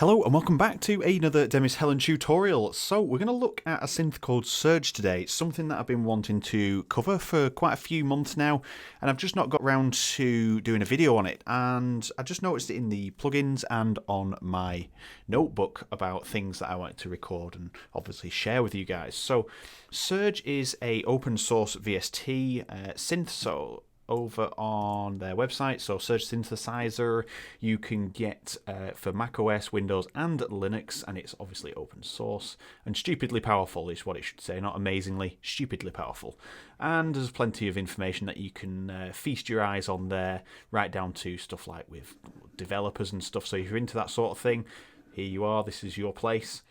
Hello and welcome back to another Demis Hellen tutorial. So we're going to look at a synth called Surge today. It's something that I've been wanting to cover for quite a few months now, and I've just not got around to doing a video on it. And I just noticed it in the plugins and on my notebook about things that I wanted to record and obviously share with you guys. So Surge is a open source VST synth, so over on their website, so Surge Synthesizer, you can get for macOS, Windows and Linux, and it's obviously open source and stupidly powerful is what it should say, not amazingly, stupidly powerful. And there's plenty of information that you can feast your eyes on there, right down to stuff like with developers and stuff. So if you're into that sort of thing, here you are, this is your place.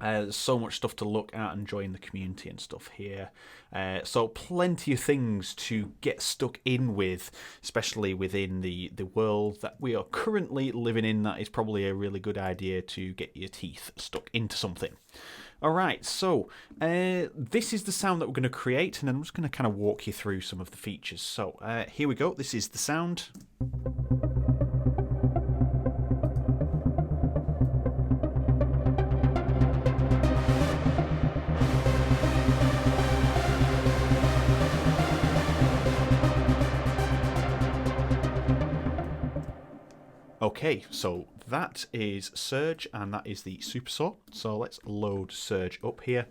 There's so much stuff to look at and join the community and stuff here. So plenty of things to get stuck in with, especially within the world that we are currently living in. That is probably a really good idea to get your teeth stuck into something. Alright, so this is the sound that we're going to create, and I'm just going to kind of walk you through some of the features. So here we go, this is the sound. Okay, so that is Surge, and that is the Super Saw. So let's load Surge up here.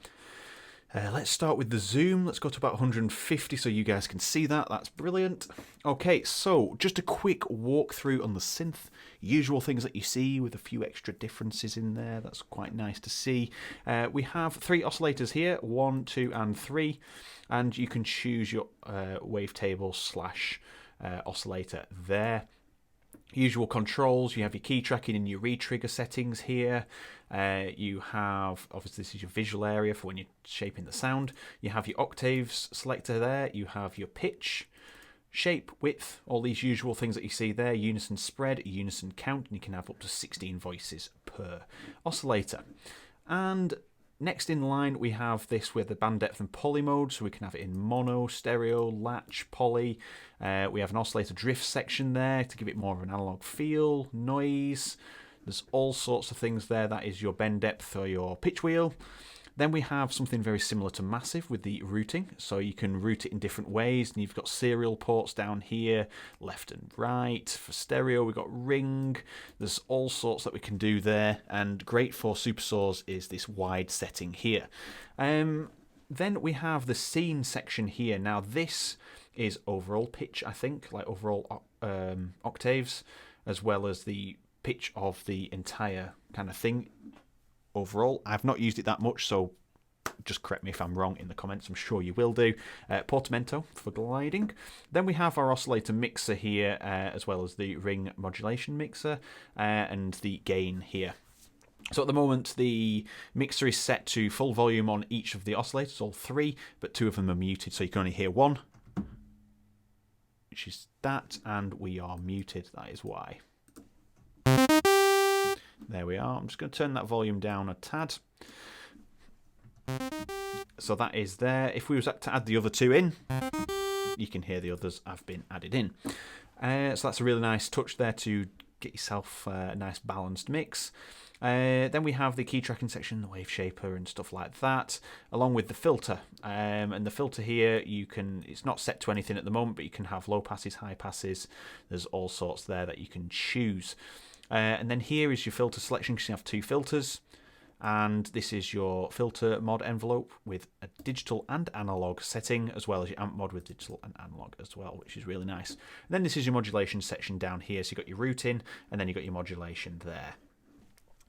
Let's start with the zoom. Let's go to about 150 so you guys can see that. That's brilliant. Okay, so just a quick walkthrough on the synth. Usual things that you see with a few extra differences in there. That's quite nice to see. We have 3 oscillators here, 1, 2 and 3. And you can choose your wavetable / oscillator there. Usual controls, you have your key tracking and your retrigger settings here. You have, obviously this is your visual area for when you're shaping the sound. You have your octaves selector there. You have your pitch, shape, width, all these usual things that you see there. Unison spread, unison count, and you can have up to 16 voices per oscillator. And next in line, we have this with the band depth and poly mode, so we can have it in mono, stereo, latch, poly. We have an oscillator drift section there to give it more of an analog feel, noise. There's all sorts of things there. That is your bend depth or your pitch wheel. Then we have something very similar to Massive with the routing, so you can route it in different ways, and you've got serial ports down here, left and right. For stereo, we've got ring. There's all sorts that we can do there, and great for super saws is this wide setting here. Then we have the scene section here. Now this is overall pitch, I think, like overall octaves, as well as the pitch of the entire kind of thing. Overall, I've not used it that much, so just correct me if I'm wrong in the comments. I'm sure you will do. Portamento for gliding. Then we have our oscillator mixer here, as well as the ring modulation mixer, and the gain here. So at the moment, the mixer is set to full volume on each of the oscillators, all 3, but 2 of them are muted, so you can only hear 1, which is that, and we are muted. That is why. There we are. I'm just going to turn that volume down a tad. So that is there. If we was to add the other 2 in, you can hear the others have been added in. So that's a really nice touch there to get yourself a nice balanced mix. Then we have the key tracking section, the wave shaper and stuff like that, along with the filter. And the filter here, it's not set to anything at the moment, but you can have low passes, high passes. There's all sorts there that you can choose. And then here is your filter selection, because you have 2 filters. And this is your filter mod envelope with a digital and analog setting, as well as your amp mod with digital and analog as well, which is really nice. And then this is your modulation section down here. So you've got your routing, and then you've got your modulation there.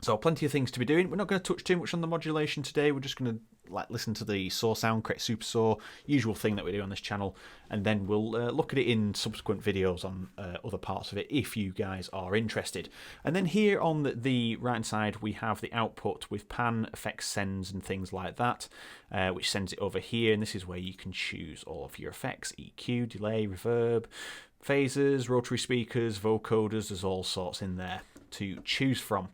So plenty of things to be doing. We're not going to touch too much on the modulation today. We're just going to listen to the saw sound, create super saw, usual thing that we do on this channel, and then we'll look at it in subsequent videos on other parts of it if you guys are interested. And then here on the right hand side, we have the output with pan, effects, sends, and things like that, which sends it over here. And this is where you can choose all of your effects: EQ, delay, reverb, phasers, rotary speakers, vocoders. There's all sorts in there to choose from.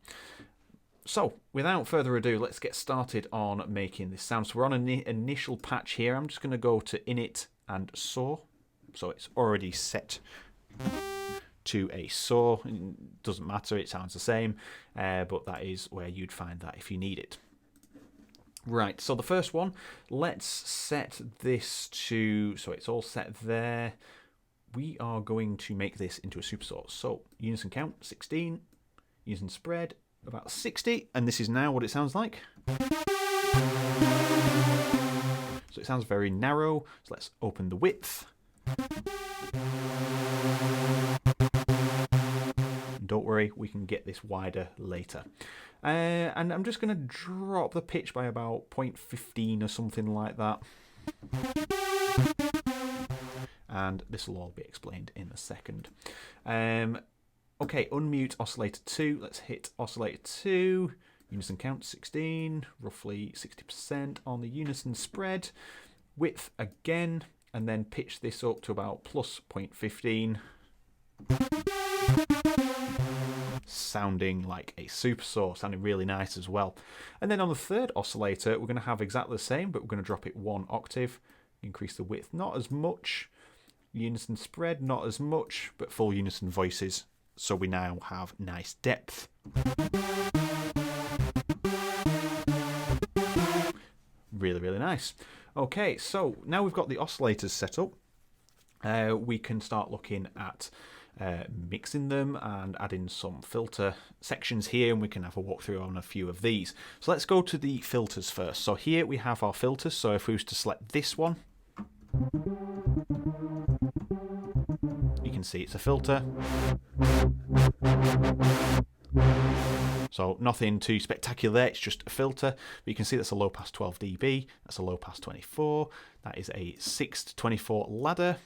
So, without further ado, let's get started on making this sound. So we're on an initial patch here. I'm just going to go to Init and Saw. So it's already set to a saw. It doesn't matter, it sounds the same, but that is where you'd find that if you need it. Right, so the first one, let's set this to, so it's all set there. We are going to make this into a super saw. So unison count 16, unison spread about 60, and this is now what it sounds like. So it sounds very narrow, so let's open the width. Don't worry, we can get this wider later. And I'm just going to drop the pitch by about 0.15 or something like that. And this will all be explained in a second. Okay, unmute oscillator 2. Let's hit oscillator 2. Unison count 16, roughly 60% on the unison spread. Width again, and then pitch this up to about plus 0.15. Sounding like a super saw, sounding really nice as well. And then on the third oscillator, we're going to have exactly the same, but we're going to drop it 1 octave. Increase the width not as much. Unison spread not as much, but full unison voices. So we now have nice depth. Really, really nice. Okay, so now we've got the oscillators set up, we can start looking at mixing them and adding some filter sections here, and we can have a walkthrough on a few of these. So let's go to the filters first. So here we have our filters. So if we was to select this one, you can see it's a filter. So nothing too spectacular there, it's just a filter. But you can see that's a low pass 12 dB, that's a low pass 24, that is a 6 to 24 ladder.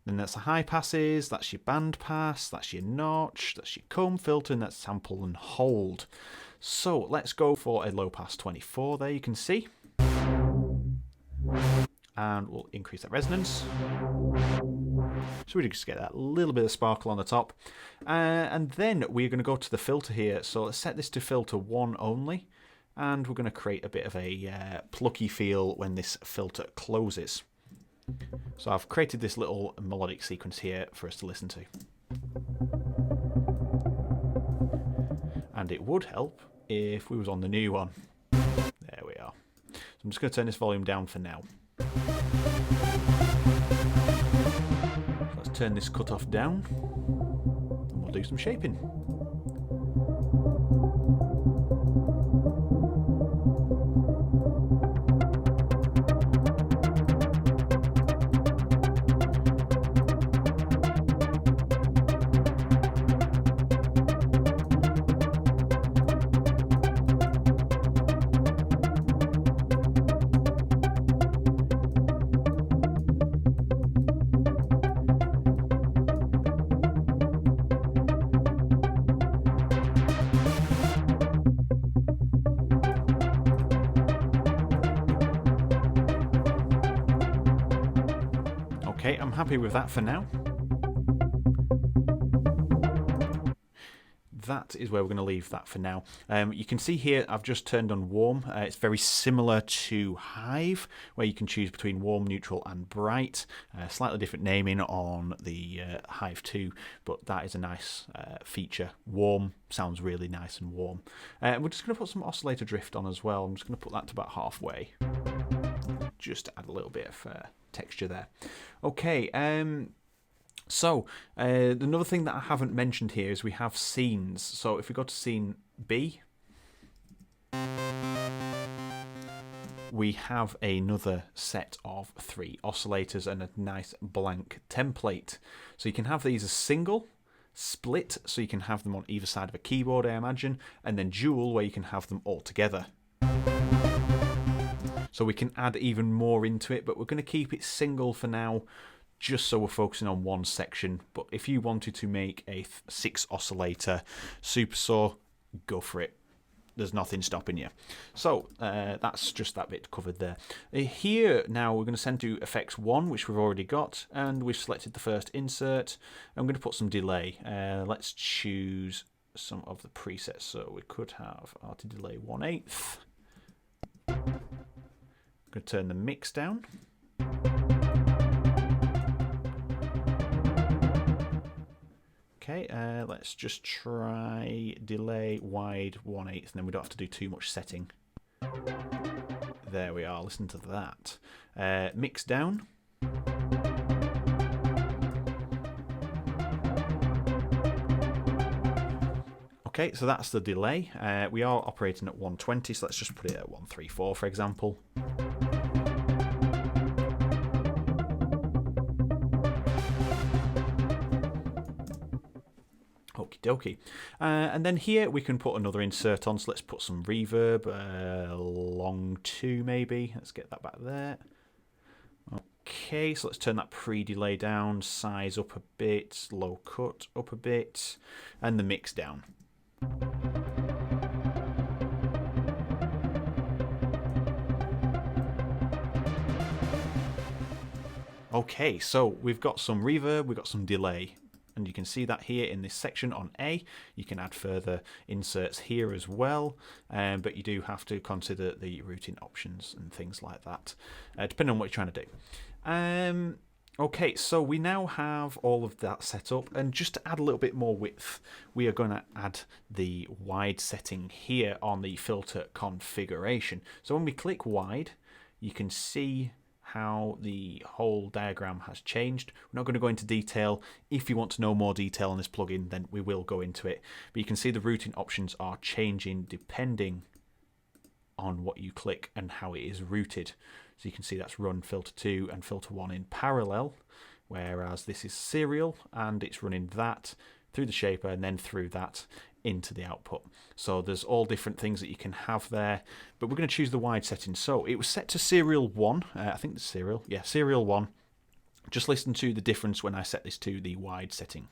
Then that's the high passes, that's your band pass, that's your notch, that's your comb filter, and that's sample and hold. So let's go for a low pass 24 there, you can see. And we'll increase that resonance. So we just get that little bit of sparkle on the top. And then we're going to go to the filter here. So let's set this to filter 1 only. And we're going to create a bit of a plucky feel when this filter closes. So I've created this little melodic sequence here for us to listen to. And it would help if we was on the new one. There we are. So I'm just going to turn this volume down for now. Let's turn this cutoff down and we'll do some shaping. Okay, I'm happy with that for now. That is where we're going to leave that for now. You can see here I've just turned on warm. It's very similar to Hive, where you can choose between warm, neutral and bright. Slightly different naming on the Hive 2, but that is a nice feature. Warm sounds really nice and warm. We're just going to put some oscillator drift on as well. I'm just going to put that to about halfway, just to add a little bit of texture there. Okay, so another thing that I haven't mentioned here is we have scenes. So if we go to scene B, we have another set of 3 oscillators and a nice blank template. So you can have these as single, split, so you can have them on either side of a keyboard, I imagine, and then dual, where you can have them all together. So we can add even more into it, but we're going to keep it single for now, just so we're focusing on one section. But if you wanted to make a 6 oscillator super saw, go for it. There's nothing stopping you. So that's just that bit covered there. Here now we're going to send to effects 1, which we've already got, and we've selected the first insert. I'm going to put some delay. Let's choose some of the presets. So we could have auto delay 1/8. I'm going to turn the mix down. Okay, let's just try delay wide 1/8, and then we don't have to do too much setting. There we are, listen to that. Mix down. Okay, so that's the delay. We are operating at 120, so let's just put it at 134, for example. Okie dokie. And then here we can put another insert on, so let's put some reverb, long 2 maybe. Let's get that back there. Okay, so let's turn that pre-delay down, size up a bit, low cut up a bit, and the mix down. Okay, so we've got some reverb, we've got some delay. And you can see that here in this section on A. You can add further inserts here as well, but you do have to consider the routing options and things like that, depending on what you're trying to do. Okay, so we now have all of that set up, and just to add a little bit more width, we are going to add the wide setting here on the filter configuration. So when we click wide, you can see how the whole diagram has changed. We're not going to go into detail. If you want to know more detail on this plugin, then we will go into it. But you can see the routing options are changing depending on what you click and how it is routed. So you can see that's run filter 2 and filter 1 in parallel, whereas this is serial and it's running that through the shaper and then through that into the output. So there's all different things that you can have there, but we're going to choose the wide setting. So it was set to serial 1. I think the serial, yeah, serial 1. Just listen to the difference when I set this to the wide setting.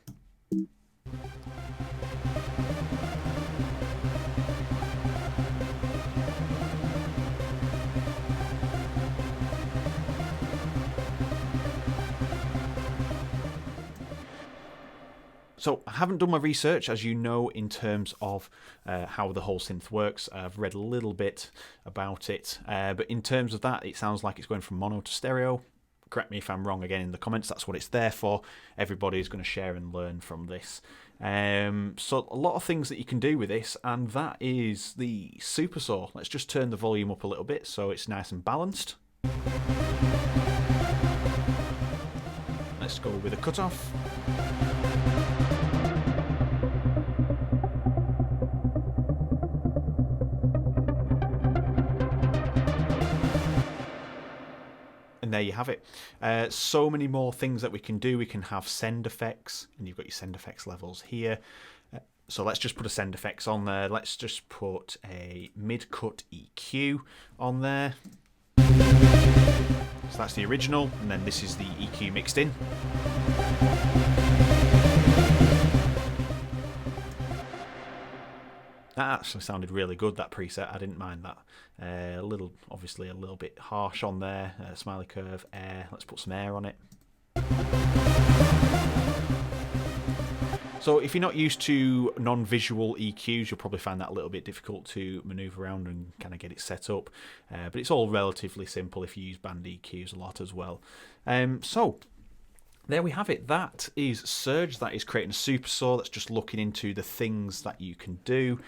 So I haven't done my research, as you know, in terms of how the whole synth works. I've read a little bit about it, but in terms of that, it sounds like it's going from mono to stereo. Correct me if I'm wrong again in the comments, that's what it's there for. Everybody is going to share and learn from this. So a lot of things that you can do with this, and that is the super saw. Let's just turn the volume up a little bit so it's nice and balanced. Let's go with a cutoff. And there you have it. So many more things that we can do. We can have send effects, and you've got your send effects levels here. So let's just put a send effects on there. Let's just put a mid-cut EQ on there. So that's the original, and then this is the EQ mixed in. That actually sounded really good, that preset. I didn't mind that. Obviously a little bit harsh on there. Smiley curve, air. Let's put some air on it. So if you're not used to non-visual EQs, you'll probably find that a little bit difficult to maneuver around and kind of get it set up. But it's all relatively simple if you use band EQs a lot as well. So there we have it. That is Surge. That is creating a super saw. That's just looking into the things that you can do.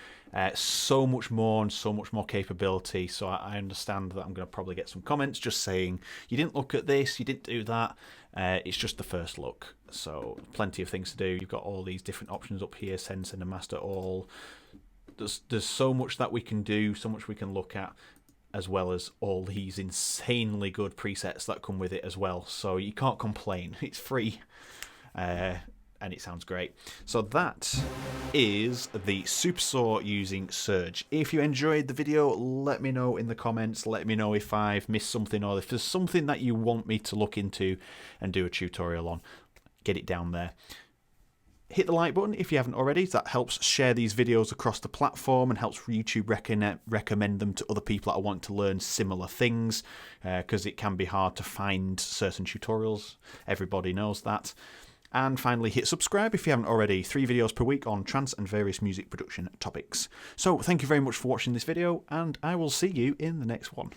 So much more and so much more capability. So I understand that I'm going to probably get some comments just saying, you didn't look at this, you didn't do that. It's just the first look. So plenty of things to do. You've got all these different options up here, send, send and master all. There's so much that we can do, so much we can look at, as well as all these insanely good presets that come with it as well. So you can't complain. It's free. And it sounds great. So that is the super saw using Surge. If you enjoyed the video, let me know in the comments. Let me know if I've missed something, or if there's something that you want me to look into and do a tutorial on. Get it down there. Hit the like button if you haven't already. That helps share these videos across the platform and helps YouTube recommend them to other people that want to learn similar things, because it can be hard to find certain tutorials. Everybody knows that. And finally, hit subscribe if you haven't already. 3 videos per week on trance and various music production topics. So thank you very much for watching this video, and I will see you in the next one.